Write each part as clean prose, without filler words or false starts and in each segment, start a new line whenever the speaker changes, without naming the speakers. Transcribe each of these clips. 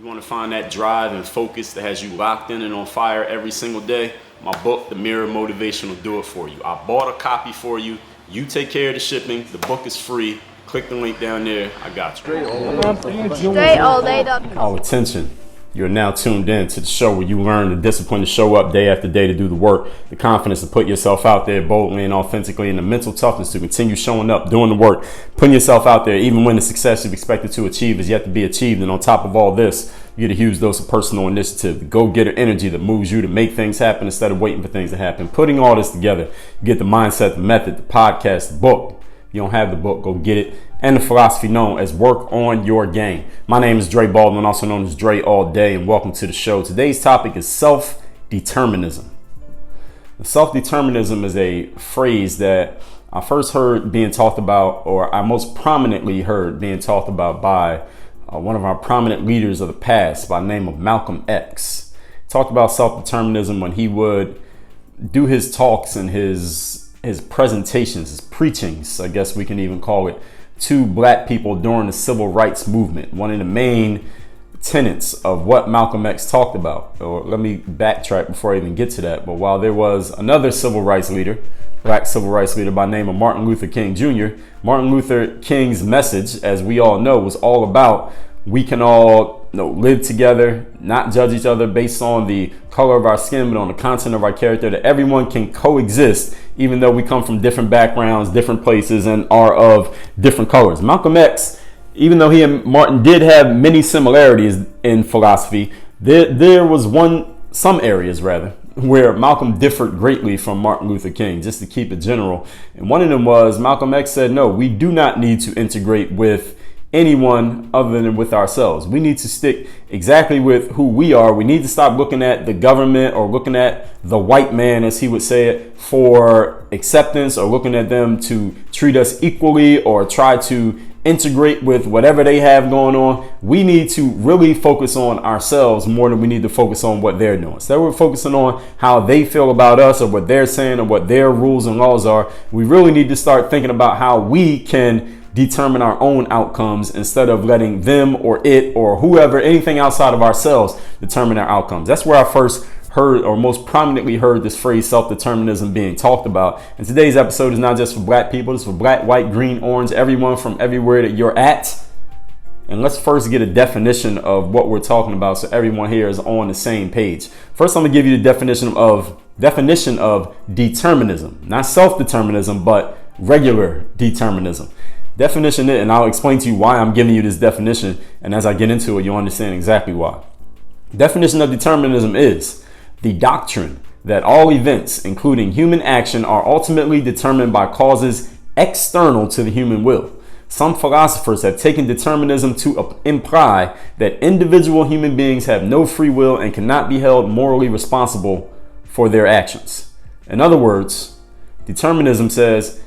You want to find that drive and focus that has you locked in and on fire every single day? My book, The Mirror Motivation, will do it for you. I bought a copy for you. You take care of the shipping. The book is free. Click the link down there. I got you.
DreAllDay.com.
Oh, attention. You're now tuned in to the show where you learn the discipline to show up day after day to do the work, the confidence to put yourself out there boldly and authentically, and the mental toughness to continue showing up, doing the work, putting yourself out there, even when the success you've expected to achieve is yet to be achieved. And on top of all this, you get a huge dose of personal initiative, the go-getter energy that moves you to make things happen instead of waiting for things to happen. Putting all this together, you get the mindset, the method, the podcast, the book. If you don't have the book, go get it. And the philosophy known as work on your game. My name is Dre Baldwin, also known as Dre All Day, and welcome to the show. Today's topic is self-determinism. Self-determinism is a phrase that I first heard being talked about, or I most prominently heard being talked about by one of our prominent leaders of the past by the name of Malcolm X. He talked about self-determinism when he would do his talks and his presentations, his preachings, I guess we can even call it, to black people during the civil rights movement. One of the main tenets of what Malcolm X talked about, or let me backtrack before I even get to that. But while there was another civil rights leader, black civil rights leader by the name of Martin Luther King Jr., Martin Luther King's message, as we all know, was all about we can all live together, not judge each other based on the color of our skin, but on the content of our character, that everyone can coexist, even though we come from different backgrounds, different places, and are of different colors. Malcolm X, even though he and Martin did have many similarities in philosophy, there was some areas where Malcolm differed greatly from Martin Luther King, just to keep it general. And one of them was Malcolm X said, no, we do not need to integrate with anyone other than with ourselves. We need to stick exactly with who we are. We need to stop looking at the government or looking at the white man, as he would say it, for acceptance, or looking at them to treat us equally or try to integrate with whatever they have going on. We need to really focus on ourselves more than we need to focus on what they're doing. So we're focusing on how they feel about us or what they're saying or what their rules and laws are. We really need to start thinking about how we can determine our own outcomes instead of letting them or it or whoever, anything outside of ourselves, determine our outcomes. That's where I first heard, or most prominently heard, this phrase self-determinism being talked about. And today's episode is not just for black people, it's for black, white, green, orange, everyone from everywhere that you're at. And let's first get a definition of what we're talking about so everyone here is on the same page. First, I'm gonna give you the definition of determinism, not self-determinism, but regular determinism. Definition, and I'll explain to you why I'm giving you this definition, and as I get into it, you'll understand exactly why. Definition of determinism is the doctrine that all events, including human action, are ultimately determined by causes external to the human will. Some philosophers have taken determinism to imply that individual human beings have no free will and cannot be held morally responsible for their actions. In other words, determinism says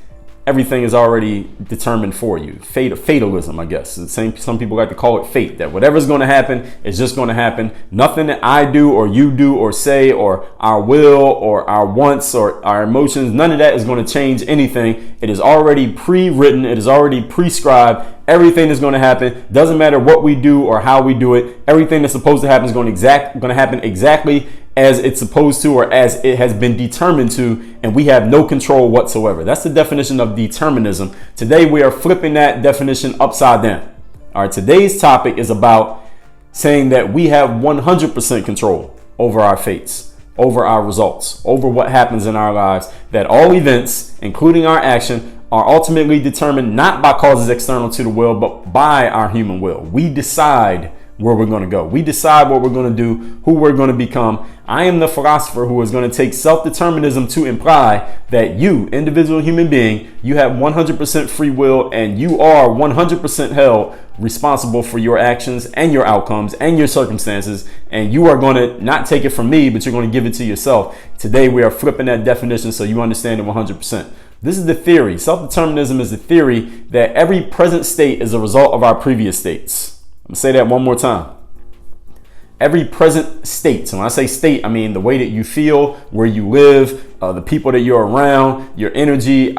everything is already determined for you. Fatalism, I guess. Some people like to call it fate, that whatever's going to happen is just going to happen. Nothing that I do or you do or say or our will or our wants or our emotions, none of that is going to change anything. It is already pre-written. It is already prescribed. Everything is going to happen. Doesn't matter what we do or how we do it. Everything that's supposed to happen is going to happen exactly as it's supposed to, or as it has been determined to, and we have no control whatsoever. That's the definition of determinism. Today we are flipping that definition upside down. All right, today's topic is about saying that we have 100% control over our fates, over our results, over what happens in our lives, that all events, including our action, are ultimately determined not by causes external to the will, but by our human will. We decide where we're going to go. We decide what we're going to do, who we're going to become. I am the philosopher who is going to take self-determinism to imply that you, individual human being, you have 100% free will, and you are 100% held responsible for your actions and your outcomes and your circumstances. And you are going to not take it from me, but you're going to give it to yourself. Today, we are flipping that definition so you understand it 100%. This is the theory. Self-determinism is the theory that every present state is a result of our previous states. I'm gonna say that one more time. Every present state. So when I say state, I mean the way that you feel, where you live, the people that you're around, your energy,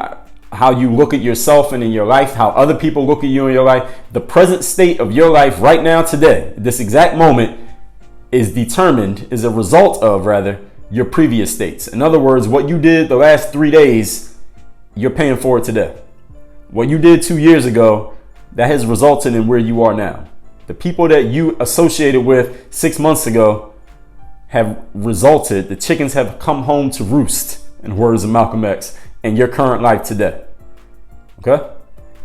how you look at yourself and in your life, how other people look at you in your life. The present state of your life right now, today, this exact moment, is a result of your previous states. In other words, what you did the last 3 days, you're paying for it today. What you did 2 years ago, that has resulted in where you are now. The people that you associated with 6 months ago have resulted, the chickens have come home to roost, in words of Malcolm X, in your current life today. Okay?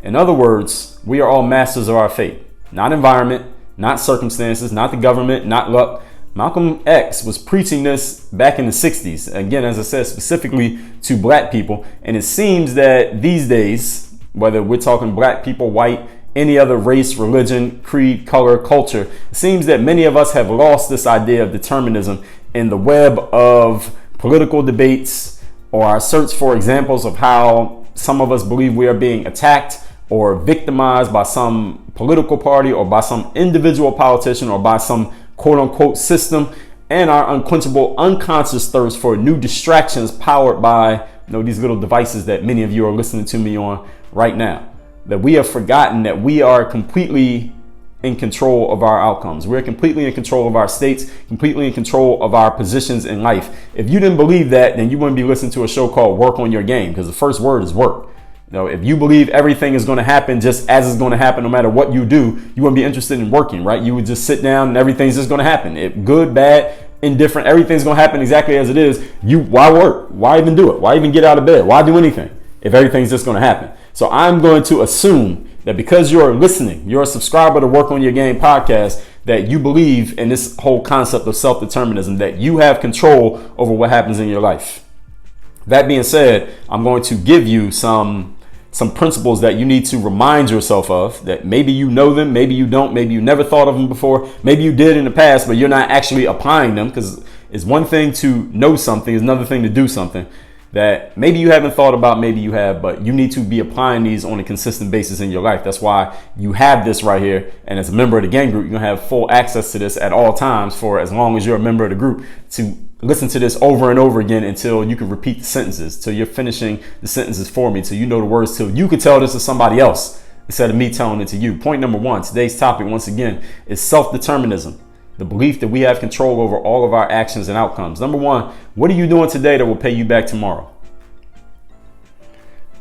In other words, we are all masters of our fate. Not environment, not circumstances, not the government, not luck. Malcolm X was preaching this back in the 60s. Again, as I said, specifically to black people. And it seems that these days, whether we're talking black people, white, any other race, religion, creed, color, culture, it seems that many of us have lost this idea of determinism in the web of political debates or our search for examples of how some of us believe we are being attacked or victimized by some political party or by some individual politician or by some quote unquote system, and our unquenchable unconscious thirst for new distractions powered by these little devices that many of you are listening to me on right now. That we have forgotten that we are completely in control of our outcomes. We're completely in control of our states, completely in control of our positions in life. If you didn't believe that, then you wouldn't be listening to a show called Work on Your Game, because the first word is work. If you believe everything is going to happen just as it's going to happen, no matter what you do, you wouldn't be interested in working, right? You would just sit down and everything's just going to happen. Good, bad, indifferent, everything's going to happen exactly as it is. Why work? Why even do it? Why even get out of bed? Why do anything if everything's just going to happen? So I'm going to assume that because you're listening, you're a subscriber to Work on Your Game podcast, that you believe in this whole concept of self-determinism, that you have control over what happens in your life. That being said, I'm going to give you some principles that you need to remind yourself of, that maybe you know them, maybe you don't, maybe you never thought of them before, maybe you did in the past, but you're not actually applying them, because it's one thing to know something, it's another thing to do something that maybe you haven't thought about, maybe you have, but you need to be applying these on a consistent basis in your life. That's why you have this right here. And as a member of the gang group, you're gonna have full access to this at all times for as long as you're a member of the group, to listen to this over and over again until you can repeat the sentences, till you're finishing the sentences for me, till you know the words, till you can tell this to somebody else instead of me telling it to you. Point number one, today's topic, once again, is self-determinism. The belief that we have control over all of our actions and outcomes. Number one, what are you doing today that will pay you back tomorrow?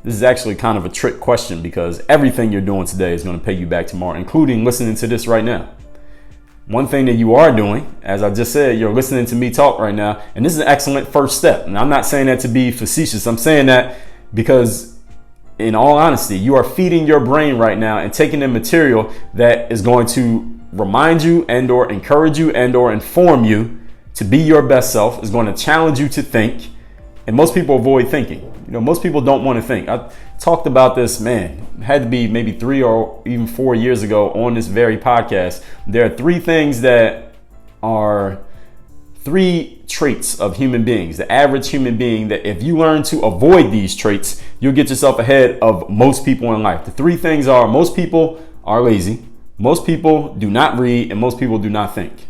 This is actually kind of a trick question, because everything you're doing today is going to pay you back tomorrow, including listening to this right now. One thing that you are doing, as I just said, you're listening to me talk right now, and this is an excellent first step. And I'm not saying that to be facetious. I'm saying that because, in all honesty, you are feeding your brain right now and taking in material that is going to remind you and or encourage you and or inform you to be your best self, is going to challenge you to think. And most people avoid thinking. Most people don't want to think. I talked about this, it had to be maybe 3 or even 4 years ago on this very podcast. There are 3 things that are 3 traits of human beings, the average human being, that if you learn to avoid these traits, you'll get yourself ahead of most people in life. The 3 things are: most people are lazy, most people do not read, and most people do not think.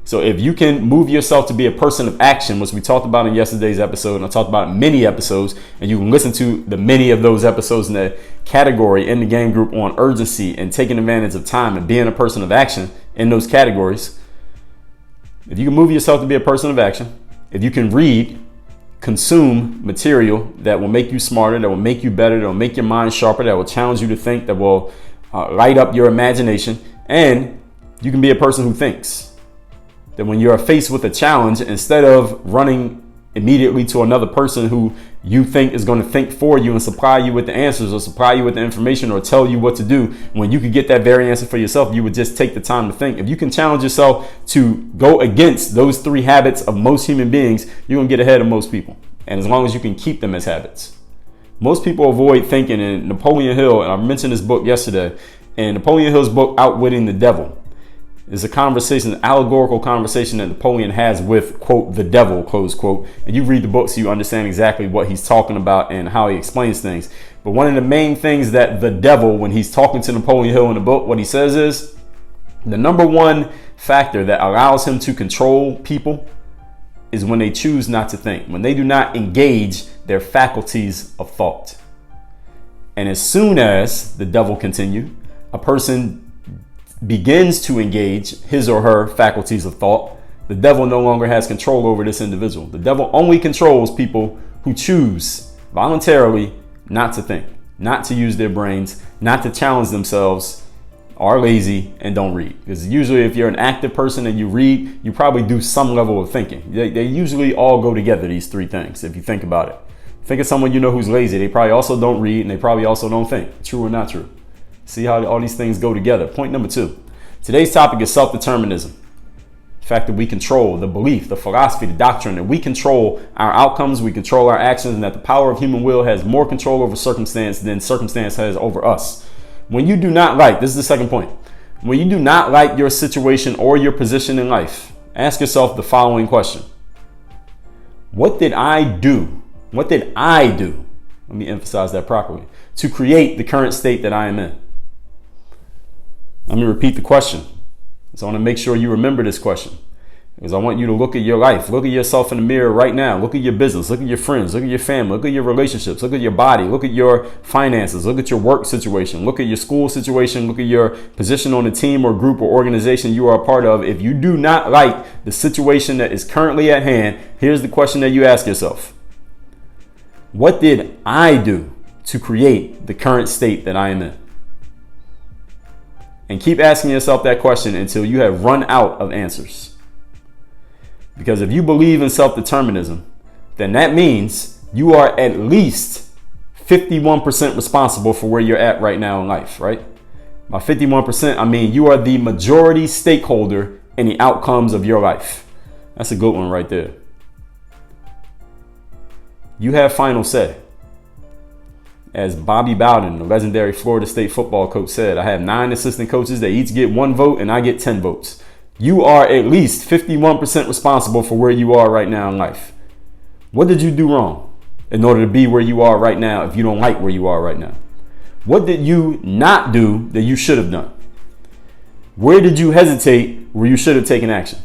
So if you can move yourself to be a person of action, which we talked about in yesterday's episode, and I talked about in many episodes, and you can listen to the many of those episodes in the category in the game group on urgency and taking advantage of time and being a person of action in those categories. If you can move yourself to be a person of action, if you can read, consume material that will make you smarter, that will make you better, that will make your mind sharper, that will challenge you to think, that will light up your imagination, and you can be a person who thinks. That when you're faced with a challenge, instead of running immediately to another person who you think is going to think for you and supply you with the answers or supply you with the information or tell you what to do, when you could get that very answer for yourself, you would just take the time to think. If you can challenge yourself to go against those 3 habits of most human beings, you're going to get ahead of most people. And as long as you can keep them as habits. Most people avoid thinking. And Napoleon Hill, and I mentioned this book yesterday, and Napoleon Hill's book, Outwitting the Devil, is a conversation, an allegorical conversation that Napoleon has with, quote, the devil, close quote. And you read the book so you understand exactly what he's talking about and how he explains things. But one of the main things that the devil, when he's talking to Napoleon Hill in the book, what he says is the number one factor that allows him to control people is when they choose not to think, when they do not engage their faculties of thought. And as soon as, the devil continue, a person begins to engage his or her faculties of thought, the devil no longer has control over this individual. The devil only controls people who choose voluntarily not to think, not to use their brains, not to challenge themselves, are lazy, and don't read. Because usually if you're an active person and you read, you probably do some level of thinking. They usually all go together, these three things, if you think about it. Think of someone you know who's lazy. They probably also don't read, and they probably also don't think. True or not true? See how all these things go together. Point number 2. Today's topic is self-determinism. The fact that we control the belief, the philosophy, the doctrine, that we control our outcomes, we control our actions, and that the power of human will has more control over circumstance than circumstance has over us. When you do not like, this is the second point, when you do not like your situation or your position in life, ask yourself the following question. What did I do? What did I do? Let me emphasize that properly. To create the current state that I am in. Let me repeat the question. So I want to make sure you remember this question, because I want you to look at your life, look at yourself in the mirror right now, look at your business, look at your friends, look at your family, look at your relationships, look at your body, look at your finances, look at your work situation, look at your school situation, look at your position on the team or group or organization you are a part of. If you do not like the situation that is currently at hand, here's the question that you ask yourself. What did I do to create the current state that I am in? And keep asking yourself that question until you have run out of answers. Because if you believe in self-determinism, then that means you are at least 51% responsible for where you're at right now in life, right? By 51%, I mean you are the majority stakeholder in the outcomes of your life. That's a good one right there. You have final say. As Bobby Bowden, the legendary Florida State football coach, said, I have 9 assistant coaches. They each get 1 vote and I get 10 votes. You are at least 51% responsible for where you are right now in life. What did you do wrong in order to be where you are right now if you don't like where you are right now? What did you not do that you should have done? Where did you hesitate where you should have taken action?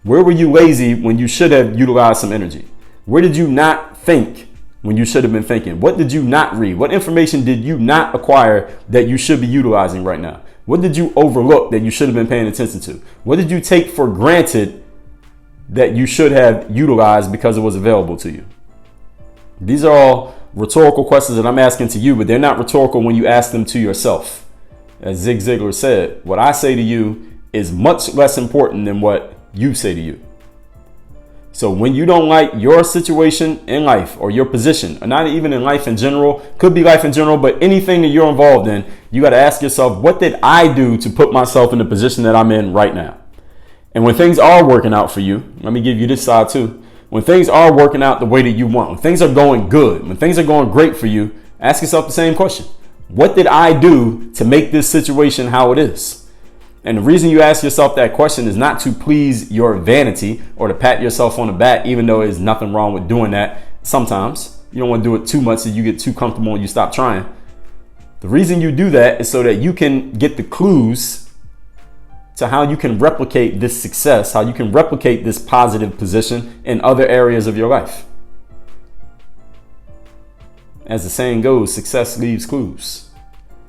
Where were you lazy when you should have utilized some energy? Where did you not think when you should have been thinking? What did you not read? What information did you not acquire that you should be utilizing right now? What did you overlook that you should have been paying attention to? What did you take for granted that you should have utilized because it was available to you? These are all rhetorical questions that I'm asking to you, but they're not rhetorical when you ask them to yourself. As Zig Ziglar said, what I say to you is much less important than what you say to you. So when you don't like your situation in life or your position, or not even in life in general, could be life in general, but anything that you're involved in, you got to ask yourself, what did I do to put myself in the position that I'm in right now? And when things are working out for you, let me give you this side too. When things are working out the way that you want, when things are going good, when things are going great for you, ask yourself the same question. What did I do to make this situation how it is? And the reason you ask yourself that question is not to please your vanity or to pat yourself on the back, even though there's nothing wrong with doing that. Sometimes you don't want to do it too much that you get too comfortable and you stop trying. The reason you do that is so that you can get the clues to how you can replicate this success, how you can replicate this positive position in other areas of your life. As the saying goes, success leaves clues.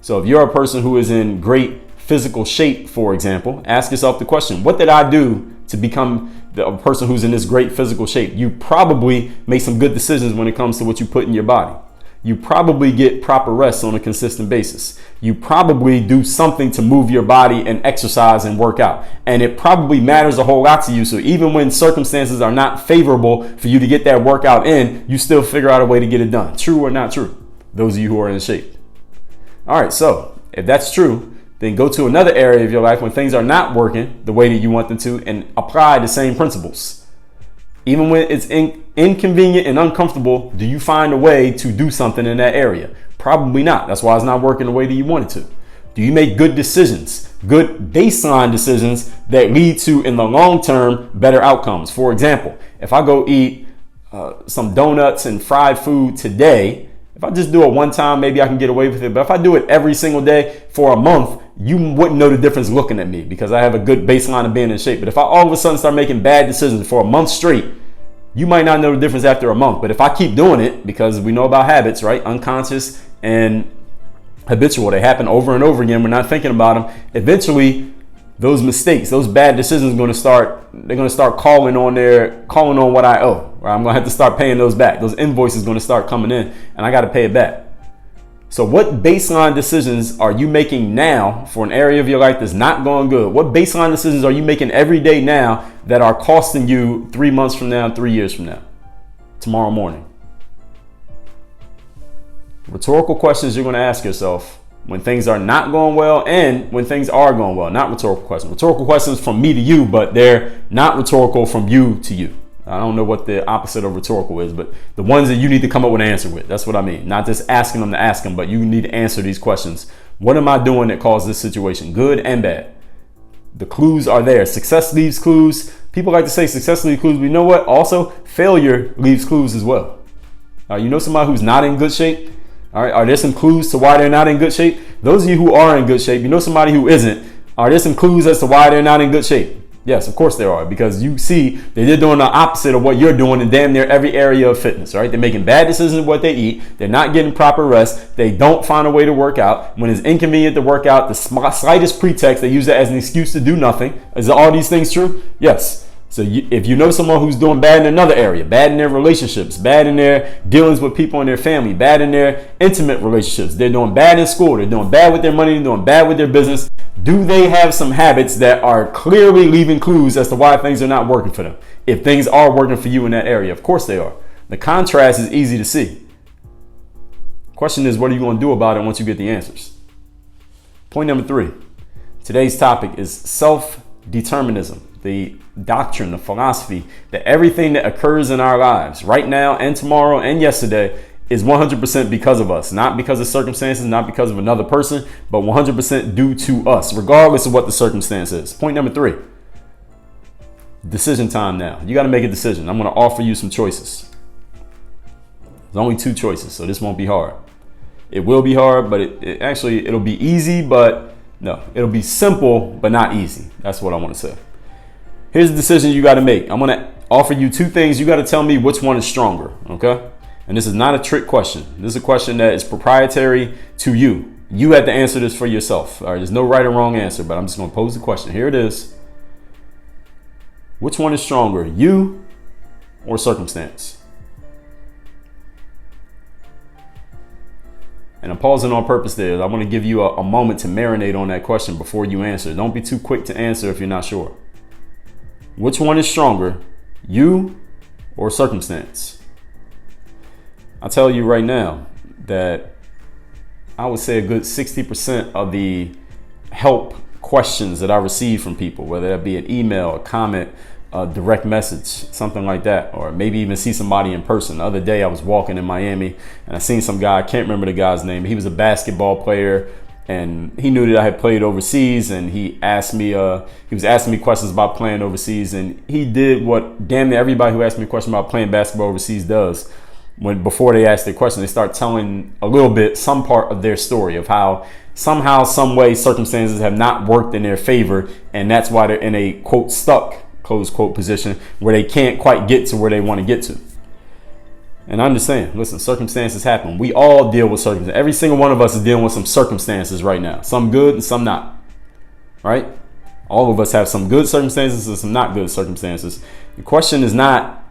So if you're a person who is in great physical shape, for example, ask yourself the question, what did I do to become a person who's in this great physical shape? You probably make some good decisions when it comes to what you put in your body. You probably get proper rest on a consistent basis. You probably do something to move your body and exercise and work out. And it probably matters a whole lot to you. So even when circumstances are not favorable for you to get that workout in, you still figure out a way to get it done. True or not true? Those of you who are in shape. All right, so if that's true, then go to another area of your life when things are not working the way that you want them to and apply the same principles. Even when it's inconvenient and uncomfortable, do you find a way to do something in that area? Probably not. That's why it's not working the way that you want it to. Do you make good decisions, good baseline decisions that lead to, in the long term, better outcomes? For example, if I go eat some donuts and fried food today, if I just do it one time, maybe I can get away with it. But if I do it every single day for a month, you wouldn't know the difference looking at me because I have a good baseline of being in shape. But if I all of a sudden start making bad decisions for a month straight, you might not know the difference after a month. But if I keep doing it, because we know about habits, right? Unconscious and habitual. They happen over and over again. We're not thinking about them. Eventually, those mistakes, those bad decisions are going to start. They're going to start calling on what I owe. Or I'm going to have to start paying those back. Those invoices are going to start coming in, and I got to pay it back. So what baseline decisions are you making now for an area of your life that's not going good? What baseline decisions are you making every day now that are costing you 3 months from now, 3 years from now, tomorrow morning? Rhetorical questions you're going to ask yourself when things are not going well and when things are going well. Not rhetorical questions. Rhetorical questions from me to you, but they're not rhetorical from you to you. I don't know what the opposite of rhetorical is, but the ones that you need to come up with an answer with. That's what I mean. Not just asking them to ask them, but you need to answer these questions. What am I doing that caused this situation? Good and bad. The clues are there. Success leaves clues. People like to say success leaves clues, but you know what? Also, failure leaves clues as well. You know somebody who's not in good shape? All right. Are there some clues to why they're not in good shape? Those of you who are in good shape, you know somebody who isn't. Are there some clues as to why they're not in good shape? Yes, of course there are, because you see that they're doing the opposite of what you're doing in damn near every area of fitness, right? They're making bad decisions of what they eat. They're not getting proper rest. They don't find a way to work out. When it's inconvenient to work out, the slightest pretext, they use it as an excuse to do nothing. Is all these things true? Yes. So if you know someone who's doing bad in another area, bad in their relationships, bad in their dealings with people in their family, bad in their intimate relationships, they're doing bad in school, they're doing bad with their money, they're doing bad with their business, do they have some habits that are clearly leaving clues as to why things are not working for them? If things are working for you in that area, of course they are. The contrast is easy to see. Question is, what are you going to do about it once you get the answers? Point number 3. Today's topic is self-determinism, the doctrine, the philosophy that everything that occurs in our lives right now and tomorrow and yesterday is 100% because of us, not because of circumstances, not because of another person, but 100% due to us, regardless of what the circumstance is. Point number 3, decision time now. You got to make a decision. I'm going to offer you some choices. There's only 2 choices, so this won't be hard. It will be hard, but it'll be easy, but no, it'll be simple, but not easy. That's what I want to say. Here's the decision you got to make. I'm going to offer you 2 things. You got to tell me which one is stronger, okay? And this is not a trick question. This is a question that is proprietary to you. You have to answer this for yourself. All right, there's no right or wrong answer, but I'm just going to pose the question. Here it is. Which one is stronger, you or circumstance? And I'm pausing on purpose there. I want to give you a moment to marinate on that question before you answer. Don't be too quick to answer if you're not sure. Which one is stronger, you or circumstance? I'll tell you right now that I would say a good 60% of the help questions that I receive from people, whether that be an email, a comment, a direct message, something like that, or maybe even see somebody in person. The other day I was walking in Miami and I seen some guy, I can't remember the guy's name. He was a basketball player and he knew that I had played overseas, and he was asking me questions about playing overseas, and he did what damn near everybody who asked me a question about playing basketball overseas does. Before they ask their question, they start telling a little bit, some part of their story of how somehow, some way, circumstances have not worked in their favor, and that's why they're in a quote stuck, close quote position where they can't quite get to where they want to get to. And I understand, listen, circumstances happen. We all deal with circumstances. Every single one of us is dealing with some circumstances right now, some good and some not, right? All of us have some good circumstances and some not good circumstances. The question is not,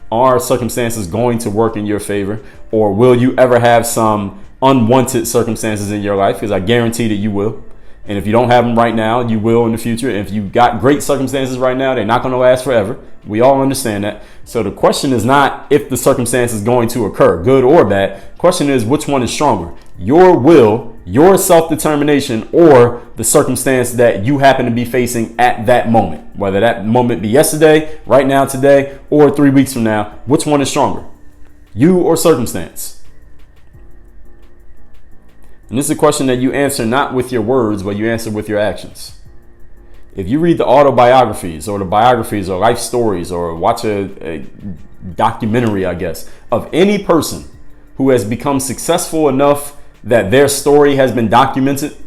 are circumstances going to work in your favor, or will you ever have some unwanted circumstances in your life? Because I guarantee that you will. And if you don't have them right now, you will in the future. If you got great circumstances right now, they're not going to last forever. We all understand that. So the question is not if the circumstance is going to occur, good or bad. The question is, which one is stronger? Your will, your self-determination, or the circumstance that you happen to be facing at that moment, whether that moment be yesterday, right now, today, or 3 weeks from now. Which one is stronger? You or circumstance? And this is a question that you answer not with your words, but you answer with your actions. If you read the autobiographies or the biographies or life stories or watch a documentary, I guess, of any person who has become successful enough that their story has been documented.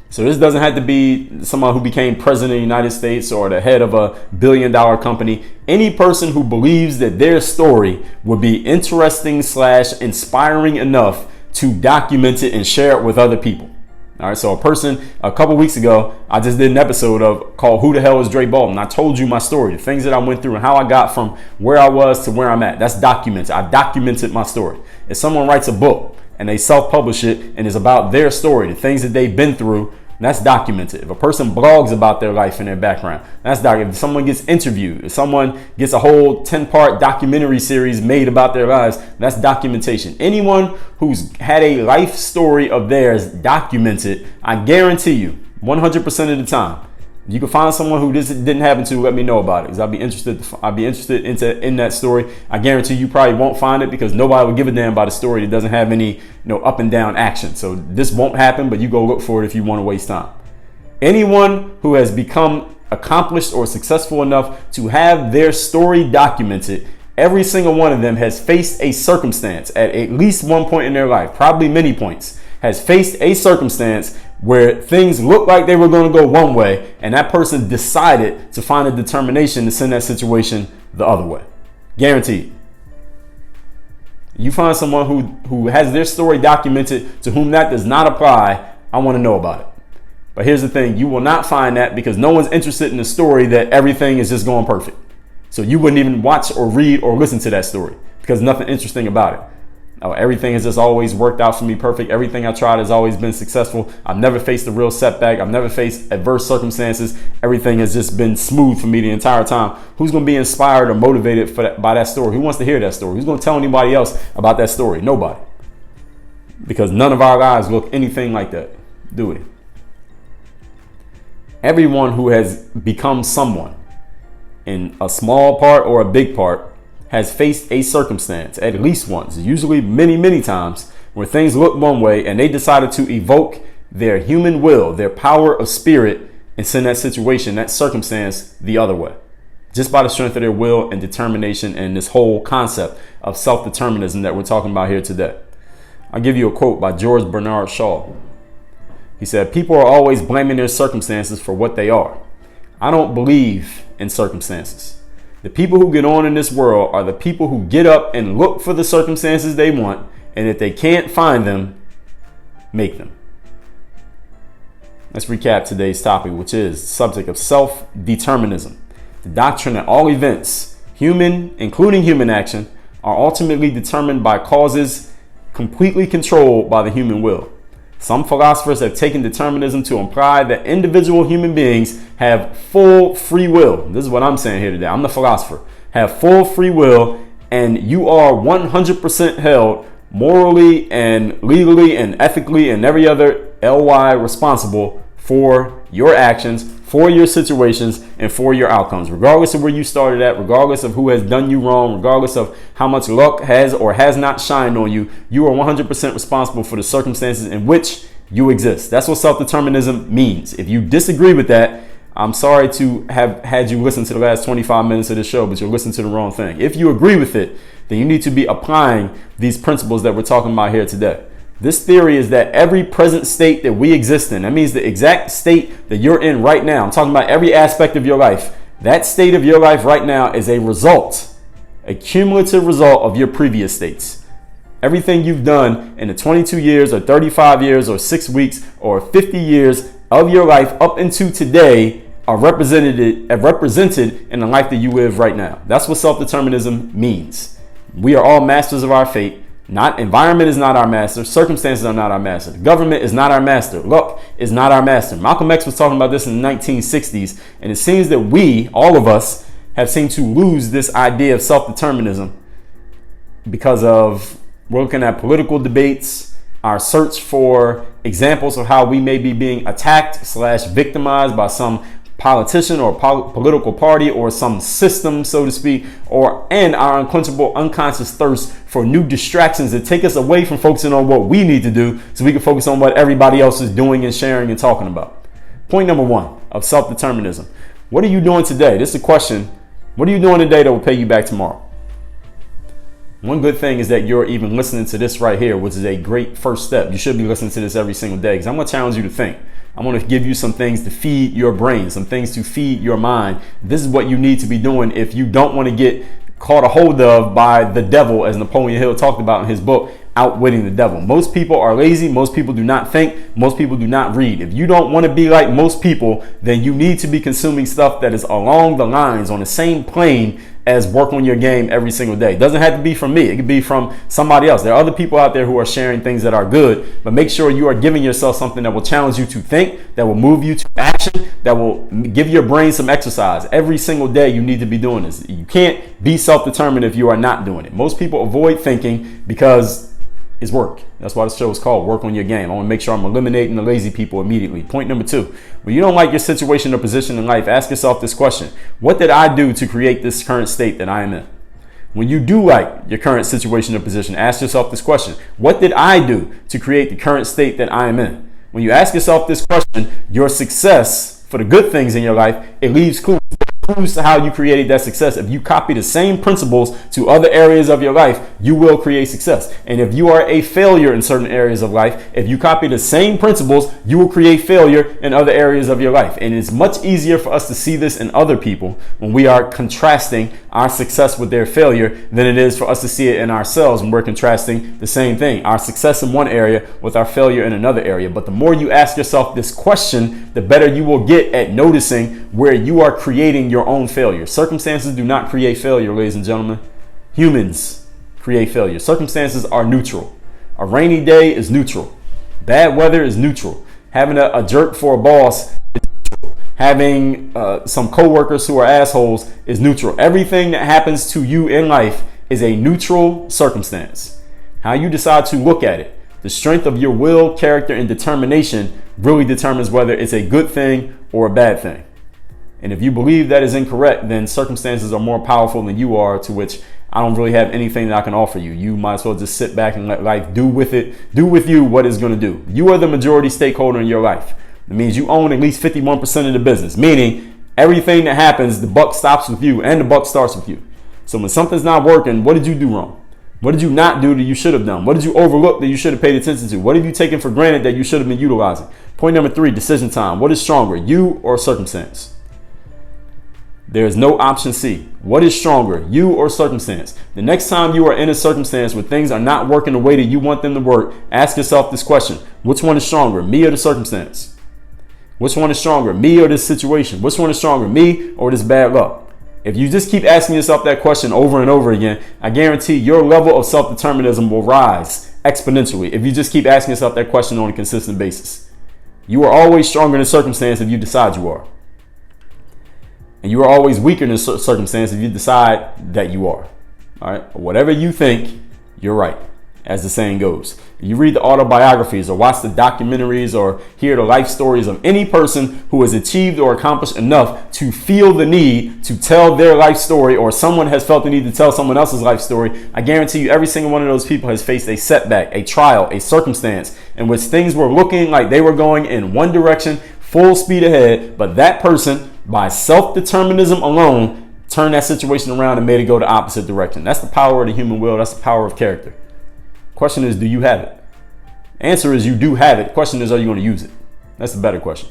So this doesn't have to be someone who became president of the United States or the head of a billion-dollar company. Any person who believes that their story would be interesting / inspiring enough to document it and share it with other people. All right, so a couple weeks ago, I just did an episode called Who the Hell is Dre Baldwin? I told you my story, the things that I went through and how I got from where I was to where I'm at. That's documented. I documented my story. If someone writes a book and they self-publish it and it's about their story, the things that they've been through, that's documented. If a person blogs about their life and their background, that's documented. If someone gets interviewed, if someone gets a whole 10-part documentary series made about their lives, that's documentation. Anyone who's had a life story of theirs documented, I guarantee you, 100% of the time, you can find someone who this didn't happen to, let me know about it, because I'd be interested in that story. I guarantee you probably won't find it because nobody will give a damn about a story that doesn't have any up and down action. So this won't happen, but you go look for it if you want to waste time. Anyone who has become accomplished or successful enough to have their story documented, every single one of them has faced a circumstance at least one point in their life, probably many points, has faced a circumstance where things looked like they were going to go one way, and that person decided to find a determination to send that situation the other way. Guaranteed. You find someone who has their story documented to whom that does not apply, I want to know about it. But here's the thing, you will not find that because no one's interested in the story that everything is just going perfect. So you wouldn't even watch or read or listen to that story because nothing interesting about it. Oh, everything has just always worked out for me perfect. Everything I tried has always been successful. I've never faced a real setback. I've never faced adverse circumstances. Everything has just been smooth for me the entire time. Who's going to be inspired or motivated by that story? Who wants to hear that story? Who's going to tell anybody else about that story? Nobody. Because none of our lives look anything like that, do we? Everyone who has become someone in a small part or a big part has faced a circumstance at least once, usually many, many times, where things look one way and they decided to evoke their human will, their power of spirit, and send that situation, that circumstance, the other way. Just by the strength of their will and determination and this whole concept of self-determinism that we're talking about here today. I'll give you a quote by George Bernard Shaw. He said, "People are always blaming their circumstances for what they are. I don't believe in circumstances. The people who get on in this world are the people who get up and look for the circumstances they want, and if they can't find them, make them." Let's recap today's topic, which is the subject of self-determinism, the doctrine that all events, human, including human action, are ultimately determined by causes completely controlled by the human will. Some philosophers have taken determinism to imply that individual human beings have full free will. This is what I'm saying here today. I'm the philosopher. Have full free will, and you are 100% held morally and legally and ethically and every other LY responsible for your actions, for your situations, and for your outcomes. Regardless of where you started at, regardless of who has done you wrong, regardless of how much luck has or has not shined on you, you are 100% responsible for the circumstances in which you exist. That's what self-determinism means. If you disagree with that, I'm sorry to have had you listen to the last 25 minutes of the show, but you're listening to the wrong thing. If you agree with it, then you need to be applying these principles that we're talking about here today. This theory is that every present state that we exist in, that means the exact state that you're in right now, I'm talking about every aspect of your life, that state of your life right now is a result, a cumulative result of your previous states. Everything you've done in the 22 years or 35 years or 6 weeks or 50 years of your life up into today are represented in the life that you live right now. That's what self-determinism means. We are all masters of our fate. Environment is not our master. Circumstances are not our master. The government is not our master. Luck is not our master. Malcolm X was talking about this in the 1960s. And it seems that we, all of us, have seemed to lose this idea of self-determinism because of we're looking at political debates, our search for examples of how we may be being attacked / victimized by some politician or political party or some system, so to speak, and our unquenchable unconscious thirst for new distractions that take us away from focusing on what we need to do so we can focus on what everybody else is doing and sharing and talking about. Point number 1 of self-determinism. What are you doing today? This is a question. What are you doing today that will pay you back tomorrow? One good thing is that you're even listening to this right here, which is a great first step. You should be listening to this every single day because I'm going to challenge you to think. I'm going to give you some things to feed your brain, some things to feed your mind. This is what you need to be doing if you don't want to get caught a hold of by the devil, as Napoleon Hill talked about in his book, Outwitting the Devil. Most people are lazy. Most people do not think. Most people do not read. If you don't want to be like most people, then you need to be consuming stuff that is along the lines, on the same plane as work on your game every single day. It doesn't have to be from me. It could be from somebody else. There are other people out there who are sharing things that are good, but make sure you are giving yourself something that will challenge you to think, that will move you to action, that will give your brain some exercise. Every single day you need to be doing this. You can't be self-determined if you are not doing it. Most people avoid thinking because it's work. That's why the show is called Work on Your Game. I want to make sure I'm eliminating the lazy people immediately. Point number 2, when you don't like your situation or position in life, ask yourself this question: what did I do to create this current state that I am in? When you do like your current situation or position, ask yourself this question: what did I do to create the current state that I am in? When you ask yourself this question, your success for the good things in your life, it leaves clues to how you created that success. If you copy the same principles to other areas of your life, you will create success. And if you are a failure in certain areas of life, if you copy the same principles, you will create failure in other areas of your life. And it's much easier for us to see this in other people when we are contrasting our success with their failure than it is for us to see it in ourselves when we're contrasting the same thing, our success in one area with our failure in another area. But the more you ask yourself this question, the better you will get at noticing where you are creating your own failure. Circumstances do not create failure, ladies and gentlemen. Humans create failure. Circumstances are neutral. A rainy day is neutral. Bad weather is neutral. Having a jerk for a boss is neutral. Having some coworkers who are assholes is neutral. Everything that happens to you in life is a neutral circumstance. How you decide to look at it, the strength of your will, character, and determination really determines whether it's a good thing or a bad thing. And if you believe that is incorrect, then circumstances are more powerful than you are, to which I don't really have anything that I can offer you. You might as well just sit back and let life do with you what it's going to do. You are the majority stakeholder in your life. It means you own at least 51% of the business, meaning everything that happens, the buck stops with you and the buck starts with you. So when something's not working, what did you do wrong? What did you not do that you should have done? What did you overlook that you should have paid attention to? What have you taken for granted that you should have been utilizing? Point number 3, decision time. What is stronger, you or circumstance? There is no option C. What is stronger, you or circumstance? The next time you are in a circumstance where things are not working the way that you want them to work, ask yourself this question: which one is stronger, me or the circumstance? Which one is stronger, me or this situation? Which one is stronger, me or this bad luck? If you just keep asking yourself that question over and over again, I guarantee your level of self-determinism will rise exponentially if you just keep asking yourself that question on a consistent basis. You are always stronger in a circumstance if you decide you are. And you are always weaker in a circumstance if you decide that you are. All right. Whatever you think, you're right, as the saying goes. You read the autobiographies or watch the documentaries or hear the life stories of any person who has achieved or accomplished enough to feel the need to tell their life story, or someone has felt the need to tell someone else's life story. I guarantee you every single one of those people has faced a setback, a trial, a circumstance in which things were looking like they were going in one direction, full speed ahead, but that person, by self-determinism alone, turned that situation around and made it go the opposite direction. That's the power of the human will. That's the power of character. Question is, do you have it? Answer is, you do have it. Question is, are you going to use it? That's the better question.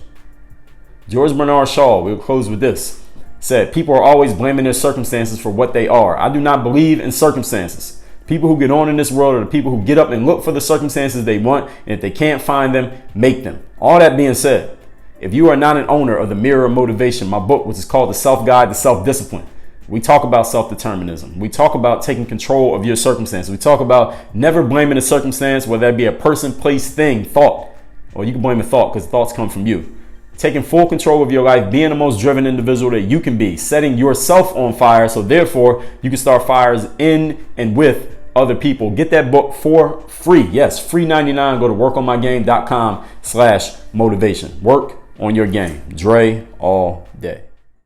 George Bernard Shaw, we'll close with this, said, people are always blaming their circumstances for what they are. I do not believe in circumstances. People who get on in this world are the people who get up and look for the circumstances they want, and if they can't find them, make them. All that being said, if you are not an owner of the Mirror of Motivation, my book, which is called The Self-Guide to Self-Discipline, we talk about self-determinism. We talk about taking control of your circumstances. We talk about never blaming a circumstance, whether that be a person, place, thing, thought, or you can blame a thought because thoughts come from you. Taking full control of your life, being the most driven individual that you can be, setting yourself on fire so therefore you can start fires in and with other people. Get that book for free. Yes, free 99. Go to workonmygame.com/motivation. Work on your game. Dre all day.